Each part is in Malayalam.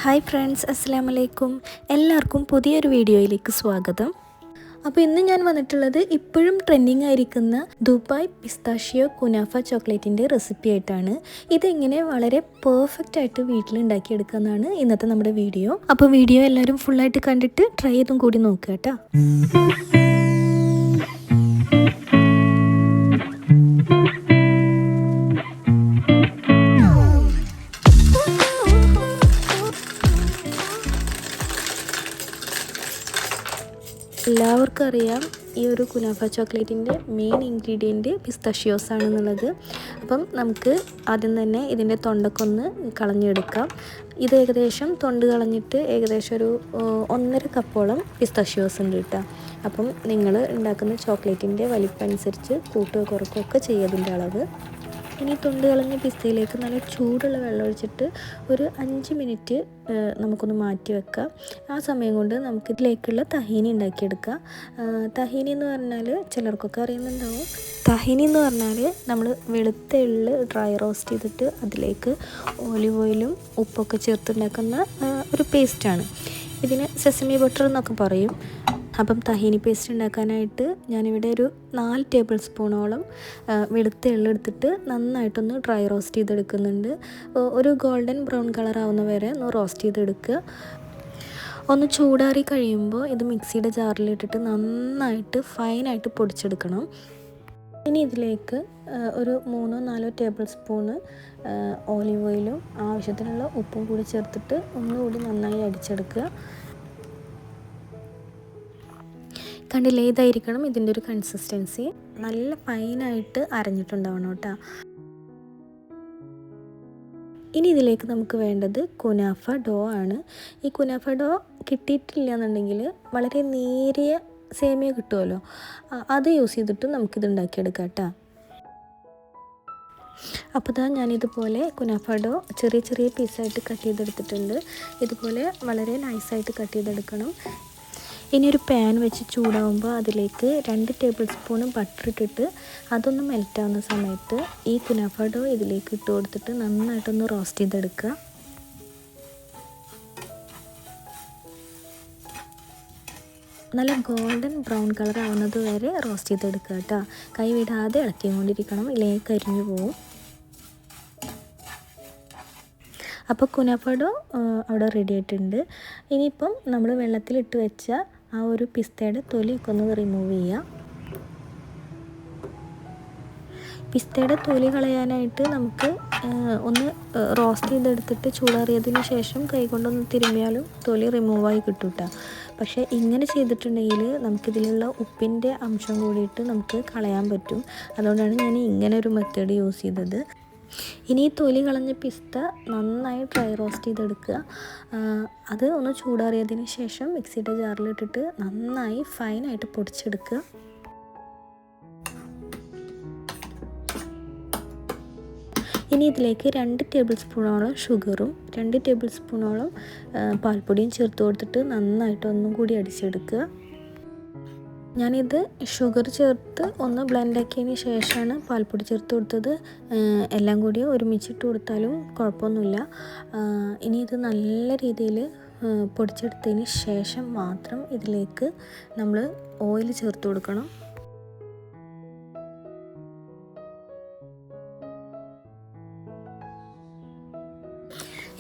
ഹായ് ഫ്രണ്ട്സ്, അസ്സലാമു അലൈക്കും. എല്ലാവർക്കും പുതിയൊരു വീഡിയോയിലേക്ക് സ്വാഗതം. അപ്പോൾ ഇന്ന് ഞാൻ വന്നിട്ടുള്ളത് ഇപ്പോഴും ട്രെൻഡിങ് ആയിരിക്കുന്ന ദുബായ് പിസ്താഷിയോ കുനാഫ ചോക്ലേറ്റിൻ്റെ റെസിപ്പി ആയിട്ടാണ്. ഇതെങ്ങനെ വളരെ പെർഫെക്റ്റ് ആയിട്ട് വീട്ടിലുണ്ടാക്കിയെടുക്കുക എന്നാണ് ഇന്നത്തെ നമ്മുടെ വീഡിയോ. അപ്പോൾ വീഡിയോ എല്ലാവരും ഫുള്ളായിട്ട് കണ്ടിട്ട് ട്രൈ ചെയ്തും കൂടി നോക്കുക കേട്ടോ. എല്ലാവർക്കും അറിയാം ഈ ഒരു കുനാഫ ചോക്ലേറ്റിൻ്റെ മെയിൻ ഇൻഗ്രീഡിയൻറ്റ് പിസ്താഷിയോസ് ആണെന്നുള്ളത്. അപ്പം നമുക്ക് ആദ്യം തന്നെ ഇതിൻ്റെ തൊണ്ടക്കൊന്ന് കളഞ്ഞെടുക്കാം. ഇത് ഏകദേശം തൊണ്ട് കളഞ്ഞിട്ട് ഏകദേശം ഒരു 1.5 കപ്പോളം പിസ്താഷിയോസ് ഉണ്ട് കേട്ടോ. അപ്പം നിങ്ങൾ ഉണ്ടാക്കുന്ന ചോക്ലേറ്റിൻ്റെ വലിപ്പം അനുസരിച്ച് കൂട്ടുകയോ കുറക്കുകയൊക്കെ ചെയ്യതിൻ്റെ അളവ്. ഇനി തൊണ്ട് കളഞ്ഞ പിസ്തയിലേക്ക് നല്ല ചൂടുള്ള വെള്ളം ഒഴിച്ചിട്ട് ഒരു 5 മിനിറ്റ് നമുക്കൊന്ന് മാറ്റി വെക്കാം. ആ സമയം കൊണ്ട് നമുക്ക് ഇതിലേക്കുള്ള തഹീനി ഉണ്ടാക്കിയെടുക്കാം. തഹീനി എന്ന് പറഞ്ഞാൽ ചിലർക്കൊക്കെ അറിയുന്നുണ്ടാവും. തഹീനി എന്ന് പറഞ്ഞാൽ നമ്മൾ വെളുത്ത എള്ള് ഡ്രൈ റോസ്റ്റ് ചെയ്തിട്ട് അതിലേക്ക് ഓലിവ് ഓയിലും ഉപ്പൊക്കെ ചേർത്തുണ്ടാക്കുന്ന ഒരു പേസ്റ്റാണ്. ഇതിന് സെസമി ബട്ടർ എന്നൊക്കെ പറയും. അപ്പം തഹീനി പേസ്റ്റ് ഉണ്ടാക്കാനായിട്ട് ഞാനിവിടെ ഒരു 4 ടേബിൾ സ്പൂണോളം വെളുത്ത എള്ളെടുത്തിട്ട് നന്നായിട്ടൊന്ന് ഡ്രൈ റോസ്റ്റ് ചെയ്തെടുക്കുന്നുണ്ട്. ഒരു ഗോൾഡൻ ബ്രൗൺ കളർ ആവുന്ന വരെ ഒന്ന് റോസ്റ്റ് ചെയ്തെടുക്കുക. ഒന്ന് ചൂടാറി കഴിയുമ്പോൾ ഇത് മിക്സിയുടെ ജാറിലിട്ടിട്ട് നന്നായിട്ട് ഫൈനായിട്ട് പൊടിച്ചെടുക്കണം. ഇനി ഇതിലേക്ക് ഒരു 3-4 ടേബിൾ സ്പൂണ് ഓലിവ് ഓയിലും ആവശ്യത്തിനുള്ള ഉപ്പും കൂടി ചേർത്തിട്ട് ഒന്നുകൂടി നന്നായി അടിച്ചെടുക്കുക. കണ്ടില്ലേ, ഇതായിരിക്കണം ഇതിൻ്റെ ഒരു കൺസിസ്റ്റൻസി. നല്ല ഫൈനായിട്ട് അരഞ്ഞിട്ടുണ്ടാവണം കേട്ടോ. ഇനി ഇതിലേക്ക് നമുക്ക് വേണ്ടത് കുനാഫ ഡോ ആണ്. ഈ കുനാഫ ഡോ കിട്ടിയിട്ടില്ല എന്നുണ്ടെങ്കിൽ വളരെ നേരിയ സേമിയ കിട്ടുമല്ലോ, അത് യൂസ് ചെയ്തിട്ട് നമുക്കിത് ഉണ്ടാക്കിയെടുക്കാം കേട്ടോ. അപ്പോൾ ഞാനിതുപോലെ കുനാഫ ഡോ ചെറിയ ചെറിയ പീസായിട്ട് കട്ട് ചെയ്തെടുത്തിട്ടുണ്ട്. ഇതുപോലെ വളരെ നൈസായിട്ട് കട്ട് ചെയ്തെടുക്കണം. ഇനി ഒരു പാൻ വെച്ച് ചൂടാവുമ്പോൾ അതിലേക്ക് 2 ടേബിൾ സ്പൂൺ ബട്ടർ ഇട്ടിട്ട് അതൊന്ന് മെൽറ്റാവുന്ന സമയത്ത് ഈ കുനാഫ ഡോ ഇതിലേക്ക് ഇട്ട് കൊടുത്തിട്ട് നന്നായിട്ടൊന്ന് റോസ്റ്റ് ചെയ്തെടുക്കുക. നല്ല ഗോൾഡൻ ബ്രൗൺ കളർ ആവുന്നത് വരെ റോസ്റ്റ് ചെയ്തെടുക്കുക കേട്ടോ. കൈ വിടാതെ ഇളക്കിക്കൊണ്ടിരിക്കണം, ഇല്ലെങ്കിൽ കരിഞ്ഞു പോവും. അപ്പോൾ കുനാഫ ഡോ അവിടെ റെഡി ആയിട്ടുണ്ട്. ഇനിയിപ്പം നമ്മൾ വെള്ളത്തിലിട്ട് വെച്ച ആ ഒരു പിസ്തയുടെ തൊലിയൊക്കെ ഒന്ന് റിമൂവ് ചെയ്യുക. പിസ്തയുടെ തൊലി കളയാനായിട്ട് നമുക്ക് ഒന്ന് റോസ്റ്റ് ചെയ്തെടുത്തിട്ട് ചൂടാറിയതിന് ശേഷം കൈകൊണ്ടൊന്ന് തിരുമ്മിയാലും തൊലി റിമൂവായി കിട്ടും കേട്ടോ. പക്ഷേ ഇങ്ങനെ ചെയ്തിട്ടുണ്ടെങ്കിൽ നമുക്കിതിലുള്ള ഉപ്പിൻ്റെ അംശം കൂടിയിട്ട് നമുക്ക് കളയാൻ പറ്റും. അതുകൊണ്ടാണ് ഞാൻ ഇങ്ങനെ ഒരു മെത്തേഡ് യൂസ് ചെയ്തത്. ഇനി തൊലി കളഞ്ഞ പിസ്ത നന്നായി ഡ്രൈ റോസ്റ്റ് ചെയ്തെടുക്കുക. അത് ഒന്ന് ചൂടാറിയതിന് ശേഷം മിക്സിയുടെ ജാറിലിട്ടിട്ട് നന്നായി ഫൈനായിട്ട് പൊടിച്ചെടുക്കുക. ഇനി ഇതിലേക്ക് 2 ടേബിൾ സ്പൂണോളം ഷുഗറും 2 ടേബിൾ സ്പൂണോളം പാൽപ്പൊടിയും ചേർത്ത് കൊടുത്തിട്ട് നന്നായിട്ട് ഒന്നും കൂടി അടിച്ചെടുക്കുക. ഞാനിത് ഷുഗർ ചേർത്ത് ഒന്ന് ബ്ലെൻഡാക്കിയതിന് ശേഷമാണ് പാൽപ്പൊടി ചേർത്ത് കൊടുത്തത്. എല്ലാം കൂടി ഒരുമിച്ചിട്ട് കൊടുത്താലും കുഴപ്പമൊന്നുമില്ല. ഇനി ഇത് നല്ല രീതിയിൽ പൊടിച്ചെടുത്തതിന് ശേഷം മാത്രം ഇതിലേക്ക് നമ്മൾ ഓയിൽ ചേർത്ത് കൊടുക്കണം.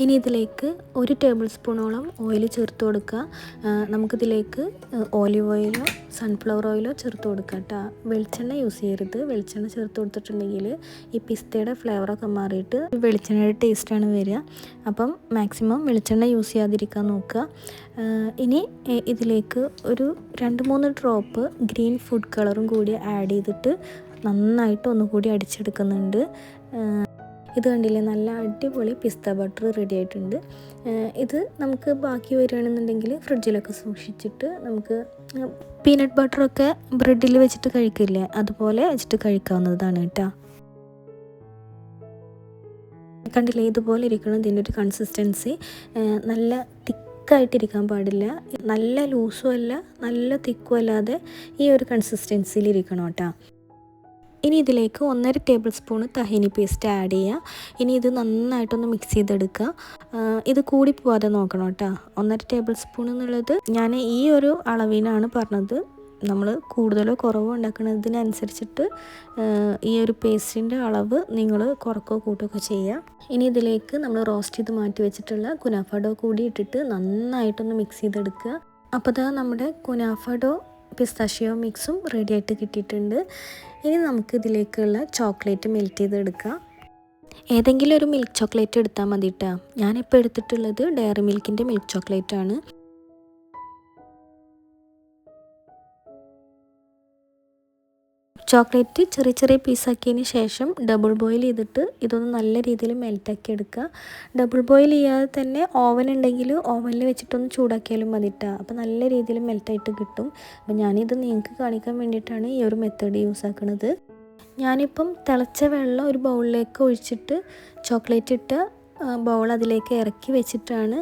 ഇനി ഇതിലേക്ക് 1 ടേബിൾ സ്പൂണോളം ഓയിൽ ചേർത്ത് കൊടുക്കുക. നമുക്കിതിലേക്ക് ഓലിവ് ഓയിലോ സൺഫ്ലവർ ഓയിലോ ചേർത്ത് കൊടുക്കുക കേട്ടോ. വെളിച്ചെണ്ണ യൂസ് ചെയ്യരുത്. വെളിച്ചെണ്ണ ചേർത്ത് കൊടുത്തിട്ടുണ്ടെങ്കിൽ ഈ പിസ്തയുടെ ഫ്ലേവറൊക്കെ മാറിയിട്ട് വെളിച്ചെണ്ണയുടെ ടേസ്റ്റാണ് വരിക. അപ്പം മാക്സിമം വെളിച്ചെണ്ണ യൂസ് ചെയ്യാതിരിക്കാൻ നോക്കുക. ഇനി ഇതിലേക്ക് ഒരു 2-3 ഡ്രോപ്പ് ഗ്രീൻ ഫുഡ് കളറും കൂടി ആഡ് ചെയ്തിട്ട് നന്നായിട്ട് ഒന്നുകൂടി അടിച്ചെടുക്കുന്നുണ്ട്. ഇത് കണ്ടില്ലേ, നല്ല അടിപൊളി പിസ്ത ബട്ടർ റെഡി ആയിട്ടുണ്ട്. ഇത് നമുക്ക് ബാക്കി വരികയാണെന്നുണ്ടെങ്കിൽ ഫ്രിഡ്ജിലൊക്കെ സൂക്ഷിച്ചിട്ട് നമുക്ക് പീനട്ട് ബട്ടറൊക്കെ ബ്രെഡിൽ വെച്ചിട്ട് കഴിക്കില്ലേ, അതുപോലെ വെച്ചിട്ട് കഴിക്കാവുന്നതാണ് കേട്ടോ. കണ്ടില്ലേ, ഇതുപോലെ ഇരിക്കണം ഇതിൻ്റെ ഒരു കൺസിസ്റ്റൻസി. നല്ല തിക്കായിട്ടിരിക്കാൻ പാടില്ല, നല്ല ലൂസും അല്ല നല്ല തിക്കും അല്ലാതെ ഈ ഒരു കൺസിസ്റ്റൻസിയിൽ ഇരിക്കണം കേട്ടോ. ഇനി ഇതിലേക്ക് 1.5 ടേബിൾ സ്പൂൺ തഹീനി പേസ്റ്റ് ആഡ് ചെയ്യുക. ഇനി ഇത് നന്നായിട്ടൊന്ന് മിക്സ് ചെയ്തെടുക്കുക. ഇത് കൂടി പോവാതെ നോക്കണം കേട്ടോ. 1.5 ടേബിൾ സ്പൂൺ എന്നുള്ളത് ഞാൻ ഈ ഒരു അളവിനാണ് പറഞ്ഞത്. നമ്മൾ കൂടുതലോ കുറവോ ഉണ്ടാക്കുന്നതിനനുസരിച്ചിട്ട് ഈ ഒരു പേസ്റ്റിൻ്റെ അളവ് നിങ്ങൾ കുറക്കോ കൂട്ടുകയോ ചെയ്യുക. ഇനി ഇതിലേക്ക് നമ്മൾ റോസ്റ്റ് ചെയ്ത് മാറ്റി വെച്ചിട്ടുള്ള കുനാഫ ഡോ കൂടി ഇട്ടിട്ട് നന്നായിട്ടൊന്ന് മിക്സ് ചെയ്തെടുക്കുക. അപ്പോൾ ദാ നമ്മുടെ കുനാഫ ഡോ പിസ്താഷിയോ മിക്സും റെഡി ആയിട്ട് കിട്ടിയിട്ടുണ്ട്. ഇനി നമുക്ക് ഇതിലേക്കുള്ള ചോക്ലേറ്റ് മെൽറ്റ് ചെയ്തെടുക്കാം. ഏതെങ്കിലും ഒരു മിൽക്ക് ചോക്ലേറ്റ് എടുത്താൽ മതി കേട്ടോ. ഞാനിപ്പോൾ എടുത്തിട്ടുള്ളത് ഡയറി മിൽക്കിൻ്റെ മിൽക്ക് ചോക്ലേറ്റ് ആണ്. ചോക്ലേറ്റ് ചെറിയ ചെറിയ പീസാക്കിയതിന് ശേഷം ഡബിൾ ബോയിൽ ചെയ്തിട്ട് ഇതൊന്ന് നല്ല രീതിയിൽ മെൽറ്റാക്കി എടുക്കുക. ഡബിൾ ബോയിൽ ചെയ്യാതെ തന്നെ ഓവൻ ഉണ്ടെങ്കിൽ ഓവനിൽ വെച്ചിട്ടൊന്ന് ചൂടാക്കിയാലും മതിട്ടാ. അപ്പോൾ നല്ല രീതിയിൽ മെൽറ്റായിട്ട് കിട്ടും. അപ്പോൾ ഞാനിത് നിങ്ങൾക്ക് കാണിക്കാൻ വേണ്ടിയിട്ടാണ് ഈ ഒരു മെത്തേഡ് യൂസ് ആക്കുന്നത്. ഞാനിപ്പം തിളച്ച വെള്ളം ഒരു ബൗളിലേക്ക് ഒഴിച്ചിട്ട് ചോക്ലേറ്റ് ഇട്ട ബൗൾ അതിലേക്ക് ഇറക്കി വെച്ചിട്ടാണ്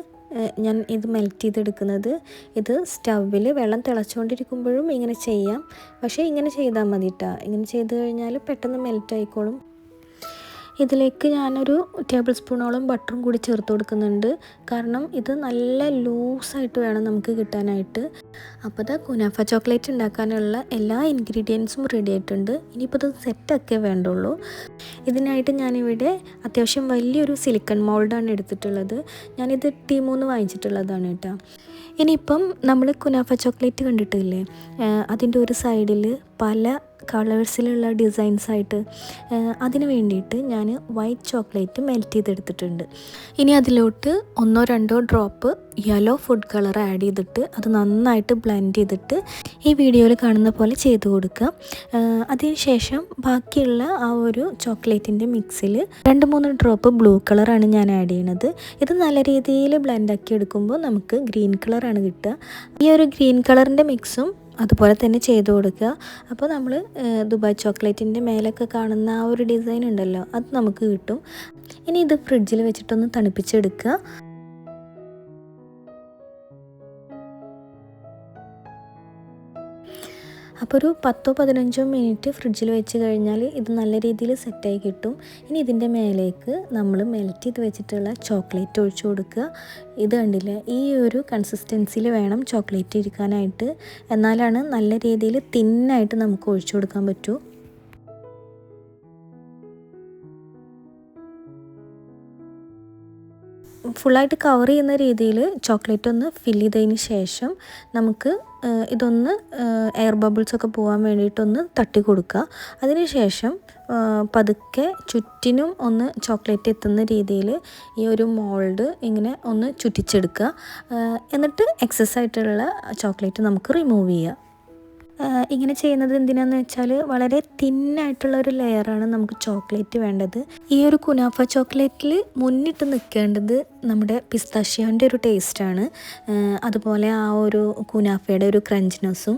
ഞാൻ ഇത് മെൽറ്റ് ചെയ്തെടുക്കുന്നത്. ഇത് സ്റ്റൗവിൽ വെള്ളം തിളച്ചുകൊണ്ടിരിക്കുമ്പോഴും ഇങ്ങനെ ചെയ്യാം. പക്ഷേ ഇങ്ങനെ ചെയ്താൽ മതി കേട്ടോ. ഇങ്ങനെ ചെയ്ത് കഴിഞ്ഞാൽ പെട്ടെന്ന് മെൽറ്റ് ആയിക്കോളും. ഇതിലേക്ക് ഞാനൊരു ടേബിൾ സ്പൂണോളം ബട്ടറും കൂടി ചേർത്ത് കൊടുക്കുന്നുണ്ട്. കാരണം ഇത് നല്ല ലൂസായിട്ട് വേണം നമുക്ക് കിട്ടാനായിട്ട്. അപ്പോൾ ഇത് കുനാഫ ചോക്ലേറ്റ് ഉണ്ടാക്കാനുള്ള എല്ലാ ഇൻഗ്രീഡിയൻസും റെഡി ആയിട്ടുണ്ട്. ഇനിയിപ്പോൾ ഇത് സെറ്റൊക്കെ വേണ്ടുള്ളൂ. ഇതിനായിട്ട് ഞാനിവിടെ അത്യാവശ്യം വലിയൊരു സിലിക്കൺ മോൾഡാണ് എടുത്തിട്ടുള്ളത്. ഞാനിത് ടീമൂന്ന് വാങ്ങിച്ചിട്ടുള്ളതാണ് കേട്ടോ. ഇനിയിപ്പം നമ്മൾ കുനാഫ ചോക്ലേറ്റ് കണ്ടിട്ടില്ലേ, അതിൻ്റെ ഒരു സൈഡിൽ പല കളേഴ്സിലുള്ള ഡിസൈൻസായിട്ട്, അതിന് വേണ്ടിയിട്ട് ഞാൻ വൈറ്റ് ചോക്ലേറ്റ് മെൽറ്റ് ചെയ്തെടുത്തിട്ടുണ്ട്. ഇനി അതിലോട്ട് 1-2 drop yellow food colour add ചെയ്തിട്ട് അത് നന്നായിട്ട് ബ്ലെൻഡ് ചെയ്തിട്ട് ഈ വീഡിയോയിൽ കാണുന്ന പോലെ ചെയ്ത് കൊടുക്കുക. അതിനുശേഷം ബാക്കിയുള്ള ആ ഒരു ചോക്ലേറ്റിൻ്റെ മിക്സിൽ 2-3 ഡ്രോപ്പ് ബ്ലൂ കളറാണ് ഞാൻ ആഡ് ചെയ്യണത്. ഇത് നല്ല രീതിയിൽ ബ്ലെൻഡാക്കി എടുക്കുമ്പോൾ നമുക്ക് ഗ്രീൻ കളറാണ് കിട്ടുക. ഈ ഒരു ഗ്രീൻ കളറിൻ്റെ മിക്സും അതുപോലെ തന്നെ ചെയ്ത് കൊടുക്കുക. അപ്പോൾ നമ്മൾ ദുബായ് ചോക്ലേറ്റിൻ്റെ മേലൊക്കെ കാണുന്ന ആ ഒരു ഡിസൈൻ ഉണ്ടല്ലോ, അത് നമുക്ക് കിട്ടും. ഇനി ഇത് ഫ്രിഡ്ജിൽ വെച്ചിട്ടൊന്ന് തണുപ്പിച്ചെടുക്കുക. അപ്പോൾ ഒരു 10-15 മിനിറ്റ് ഫ്രിഡ്ജിൽ വെച്ച് കഴിഞ്ഞാൽ ഇത് നല്ല രീതിയിൽ സെറ്റായി കിട്ടും. ഇനി ഇതിൻ്റെ മേലേക്ക് നമ്മൾ മെൽറ്റ് ചെയ്ത് വെച്ചിട്ടുള്ള ചോക്ലേറ്റ് ഒഴിച്ചു കൊടുക്കുക. ഇത് കണ്ടില്ലേ, ഈ ഒരു കൺസിസ്റ്റൻസിയിൽ വേണം ചോക്ലേറ്റ് ഇരിക്കാനായിട്ട്. എന്നാലാണ് നല്ല രീതിയിൽ തിന്നായിട്ട് നമുക്ക് ഒഴിച്ചു കൊടുക്കാൻ പറ്റൂ. ഫുള്ളായിട്ട് കവർ ചെയ്യുന്ന രീതിയിൽ ചോക്ലേറ്റ് ഒന്ന് ഫില്ല് ചെയ്തതിന് ശേഷം നമുക്ക് ഇതൊന്ന് എയർ ബബിൾസൊക്കെ പോകാൻ വേണ്ടിയിട്ടൊന്ന് തട്ടി കൊടുക്കുക. അതിന് ശേഷം പതുക്കെ ചുറ്റിനും ഒന്ന് ചോക്ലേറ്റ് എത്തുന്ന രീതിയിൽ ഈ ഒരു മോൾഡ് ഇങ്ങനെ ഒന്ന് ചുറ്റിച്ചെടുക്കുക. എന്നിട്ട് എക്സസ് ആയിട്ടുള്ള ചോക്ലേറ്റ് നമുക്ക് റിമൂവ് ചെയ്യുക. ഇങ്ങനെ ചെയ്യുന്നത് എന്തിനാന്ന് വെച്ചാൽ വളരെ തിന്നായിട്ടുള്ള ഒരു ലെയറാണ് നമുക്ക് ചോക്ലേറ്റ് വേണ്ടത്. ഈ ഒരു കുനാഫ ചോക്ലേറ്റിൽ മുന്നിട്ട് നിൽക്കേണ്ടത് നമ്മുടെ പിസ്താഷ്യോൻ്റെ ഒരു ടേസ്റ്റാണ്. അതുപോലെ ആ ഒരു കുനാഫയുടെ ഒരു ക്രഞ്ച്നെസ്സും.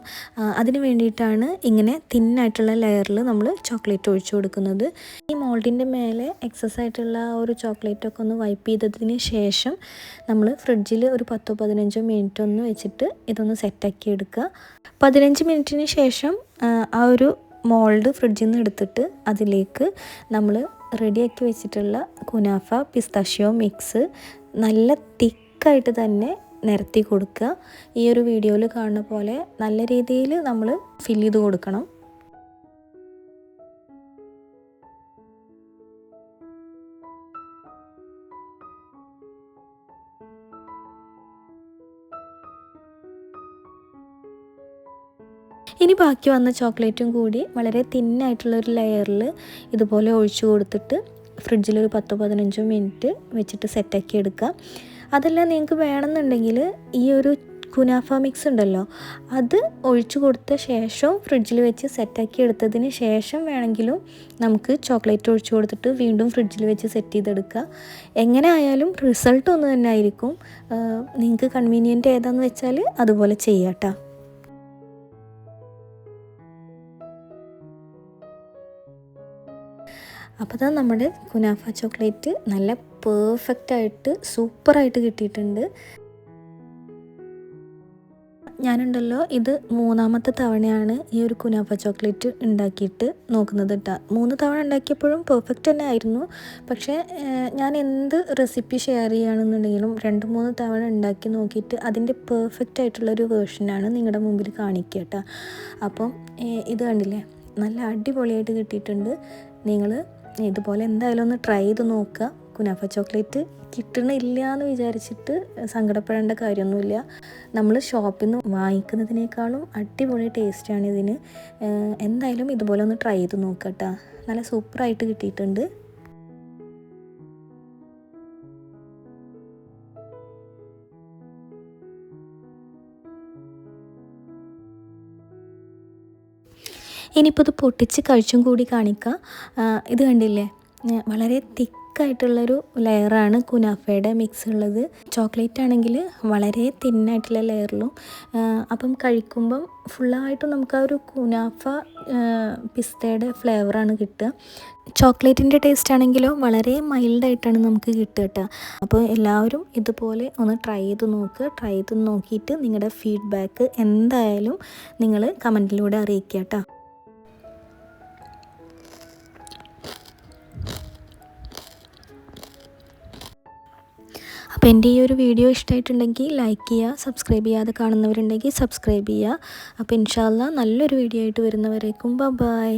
അതിന് വേണ്ടിയിട്ടാണ് ഇങ്ങനെ തിന്നായിട്ടുള്ള ലെയറിൽ നമ്മൾ ചോക്ലേറ്റ് ഒഴിച്ചു കൊടുക്കുന്നത്. ഈ മോൾഡിൻ്റെ മേലെ എക്സസ് ആയിട്ടുള്ള ആ ഒരു ചോക്ലേറ്റൊക്കെ ഒന്ന് വൈപ്പ് ചെയ്തതിന് ശേഷം നമ്മൾ ഫ്രിഡ്ജിൽ ഒരു 10-15 മിനിറ്റ് ഒന്ന് വെച്ചിട്ട് ഇതൊന്ന് സെറ്റാക്കി എടുക്കുക. 15 മിനിറ്റിന് ശേഷം ആ ഒരു മോൾഡ് ഫ്രിഡ്ജിൽ നിന്ന് എടുത്തിട്ട് അതിലേക്ക് നമ്മൾ റെഡിയാക്കി വെച്ചിട്ടുള്ള കുനാഫ പിസ്താഷ്യോ മിക്സ് നല്ല തിക്കായിട്ട് തന്നെ നിരത്തി കൊടുക്കുക. ഈ ഒരു വീഡിയോയിൽ കാണുന്ന പോലെ നല്ല രീതിയിൽ നമ്മൾ ഫില്ല് ചെയ്ത് കൊടുക്കണം. ഇനി ബാക്കി വന്ന ചോക്ലേറ്റും കൂടി വളരെ തിന്നായിട്ടുള്ളൊരു ലെയറിൽ ഇതുപോലെ ഒഴിച്ചു കൊടുത്തിട്ട് ഫ്രിഡ്ജിലൊരു 10-15 മിനിറ്റ് വെച്ചിട്ട് സെറ്റാക്കി എടുക്കുക. അതെല്ലാം നിങ്ങൾക്ക് വേണമെന്നുണ്ടെങ്കിൽ ഈ ഒരു കുനാഫ മിക്സ് ഉണ്ടല്ലോ, അത് ഒഴിച്ചു കൊടുത്ത ശേഷം ഫ്രിഡ്ജിൽ വെച്ച് സെറ്റാക്കി എടുത്തതിന് ശേഷം വേണമെങ്കിലും നമുക്ക് ചോക്ലേറ്റ് ഒഴിച്ചു കൊടുത്തിട്ട് വീണ്ടും ഫ്രിഡ്ജിൽ വെച്ച് സെറ്റ് ചെയ്തെടുക്കുക. എങ്ങനെ ആയാലും റിസൾട്ട് ഒന്ന് തന്നെ ആയിരിക്കും. നിങ്ങൾക്ക് കൺവീനിയൻറ്റ് ഏതാണെന്ന് വെച്ചാൽ അതുപോലെ ചെയ്യാം കേട്ടോ. അപ്പോൾ അതാ നമ്മുടെ കുനാഫ ചോക്ലേറ്റ് നല്ല പെർഫെക്റ്റായിട്ട് സൂപ്പറായിട്ട് കിട്ടിയിട്ടുണ്ട്. ഞാനുണ്ടല്ലോ ഇത് 3ാമത്തെ തവണയാണ് ഈ ഒരു കുനാഫ ചോക്ലേറ്റ് ഉണ്ടാക്കിയിട്ട് നോക്കുന്നത് കേട്ടോ. 3 തവണ ഉണ്ടാക്കിയപ്പോഴും പെർഫെക്റ്റ് തന്നെ ആയിരുന്നു. പക്ഷേ ഞാൻ എന്ത് റെസിപ്പി ഷെയർ ചെയ്യുകയാണെന്നുണ്ടെങ്കിലും 2-3 തവണ ഉണ്ടാക്കി നോക്കിയിട്ട് അതിൻ്റെ പെർഫെക്റ്റ് ആയിട്ടുള്ളൊരു വേർഷനാണ് നിങ്ങളുടെ മുമ്പിൽ കാണിക്കുക കേട്ടോ. അപ്പം ഇത് കണ്ടില്ലേ, നല്ല അടിപൊളിയായിട്ട് കിട്ടിയിട്ടുണ്ട്. നിങ്ങൾ ഇതുപോലെ എന്തായാലും ഒന്ന് ട്രൈ ചെയ്ത് നോക്കുക. കുനാഫ ചോക്ലേറ്റ് കിട്ടണില്ല എന്ന് വിചാരിച്ചിട്ട് സങ്കടപ്പെടേണ്ട കാര്യമൊന്നുമില്ല. നമ്മൾ ഷോപ്പിൽ നിന്ന് വാങ്ങിക്കുന്നതിനേക്കാളും അടിപൊളി ടേസ്റ്റാണ് ഇതിന്. എന്തായാലും ഇതുപോലെ ഒന്ന് ട്രൈ ചെയ്ത് നോക്കുക കേട്ടോ. നല്ല സൂപ്പറായിട്ട് കിട്ടിയിട്ടുണ്ട്. ഇനിയിപ്പോൾ ഇത് പൊട്ടിച്ച് കഴിച്ചും കൂടി കാണിക്കുക. ഇത് കണ്ടില്ലേ, വളരെ തിക്കായിട്ടുള്ളൊരു ലെയറാണ് കുനാഫയുടെ മിക്സ് ഉള്ളത്. ചോക്ലേറ്റ് ആണെങ്കിൽ വളരെ തിന്നായിട്ടുള്ള ലെയറിലും. അപ്പം കഴിക്കുമ്പം ഫുള്ളായിട്ടും നമുക്ക് ആ ഒരു കുനാഫ പിസ്തയുടെ ഫ്ലേവറാണ് കിട്ടുക. ചോക്ലേറ്റിൻ്റെ ടേസ്റ്റ് ആണെങ്കിലോ വളരെ മൈൽഡായിട്ടാണ് നമുക്ക് കിട്ടുക കേട്ടോ. അപ്പോൾ എല്ലാവരും ഇതുപോലെ ഒന്ന് ട്രൈ ചെയ്ത് നോക്കുക. ട്രൈ ചെയ്ത് നോക്കിയിട്ട് നിങ്ങളുടെ ഫീഡ്ബാക്ക് എന്തായാലും നിങ്ങൾ കമൻറ്റിലൂടെ അറിയിക്കുക കേട്ടോ. അപ്പോൾ എൻ്റെ ഈ ഒരു വീഡിയോ ഇഷ്ടമായിട്ടുണ്ടെങ്കിൽ ലൈക്ക് ചെയ്യുക, സബ്സ്ക്രൈബ് ചെയ്യാതെ കാണുന്നവരുണ്ടെങ്കിൽ സബ്സ്ക്രൈബ് ചെയ്യുക. അപ്പോൾ ഇൻഷാ അല്ലാഹ് നല്ലൊരു വീഡിയോ ആയിട്ട് വരുന്നവരേക്കും ബൈ.